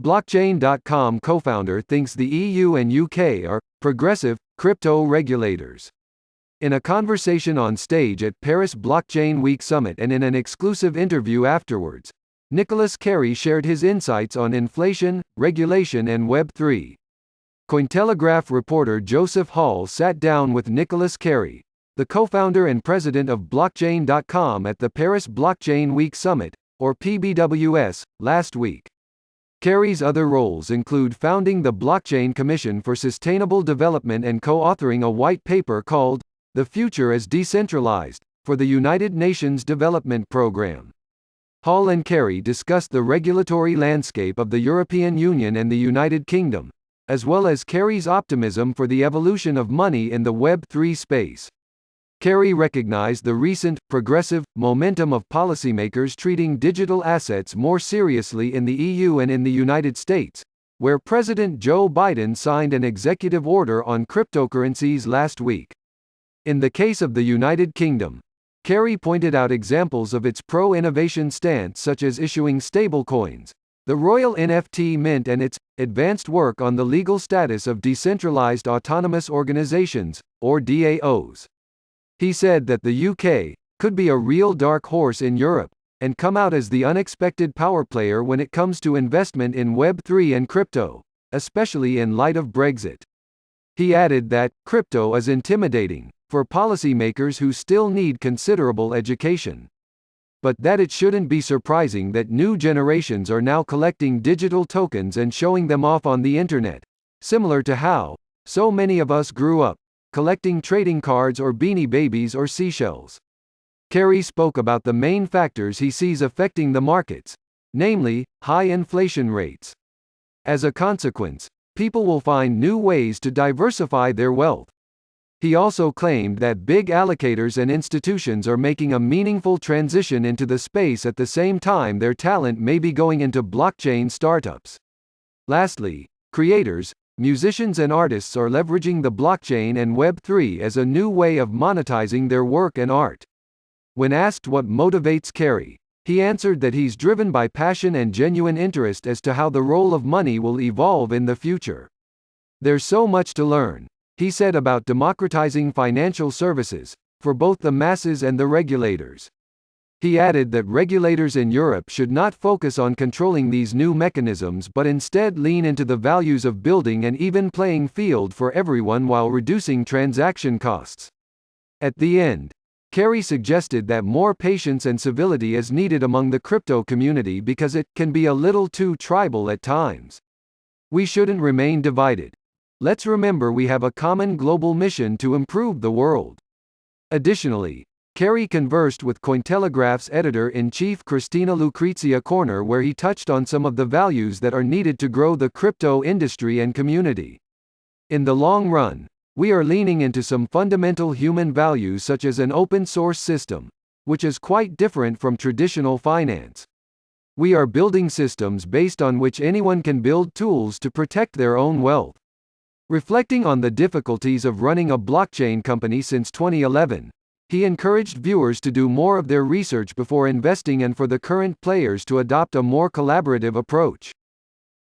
Blockchain.com co-founder thinks the EU and UK are progressive crypto regulators. In a conversation on stage at Paris Blockchain Week Summit and in an exclusive interview afterwards, Nicholas Carey shared his insights on inflation, regulation and Web3. Cointelegraph reporter Joseph Hall sat down with Nicholas Carey, the co-founder and president of Blockchain.com at the Paris Blockchain Week Summit, or PBWS, last week. Carey's other roles include founding the Blockchain Commission for Sustainable Development and co-authoring a white paper called "The Future is Decentralized" for the United Nations Development Programme. Hall and Carey discussed the regulatory landscape of the European Union and the United Kingdom, as well as Carey's optimism for the evolution of money in the Web3 space. Carey recognized the recent, progressive, momentum of policymakers treating digital assets more seriously in the EU and in the United States, where President Joe Biden signed an executive order on cryptocurrencies last week. In the case of the United Kingdom, Carey pointed out examples of its pro-innovation stance such as issuing stablecoins, the Royal NFT Mint and its advanced work on the legal status of decentralized autonomous organizations, or DAOs. He said that the UK could be a real dark horse in Europe, and come out as the unexpected power player when it comes to investment in Web3 and crypto, especially in light of Brexit. He added that crypto is intimidating for policymakers who still need considerable education, but that it shouldn't be surprising that new generations are now collecting digital tokens and showing them off on the internet, similar to how so many of us grew up collecting trading cards or Beanie Babies or seashells. Carey spoke about the main factors he sees affecting the markets, namely, high inflation rates. As a consequence, people will find new ways to diversify their wealth. He also claimed that big allocators and institutions are making a meaningful transition into the space at the same time their talent may be going into blockchain startups. Lastly, creators, musicians and artists are leveraging the blockchain and Web3 as a new way of monetizing their work and art. When asked what motivates Carey, he answered that he's driven by passion and genuine interest as to how the role of money will evolve in the future. There's so much to learn, he said, about democratizing financial services, for both the masses and the regulators. He added that regulators in Europe should not focus on controlling these new mechanisms but instead lean into the values of building an even playing field for everyone while reducing transaction costs. At the end, Carey suggested that more patience and civility is needed among the crypto community because it can be a little too tribal at times. We shouldn't remain divided. Let's remember we have a common global mission to improve the world. Additionally, Carey conversed with Cointelegraph's editor-in-chief Christina Lucrezia Corner, where he touched on some of the values that are needed to grow the crypto industry and community. In the long run, we are leaning into some fundamental human values such as an open-source system, which is quite different from traditional finance. We are building systems based on which anyone can build tools to protect their own wealth. Reflecting on the difficulties of running a blockchain company since 2011, he encouraged viewers to do more of their research before investing and for the current players to adopt a more collaborative approach.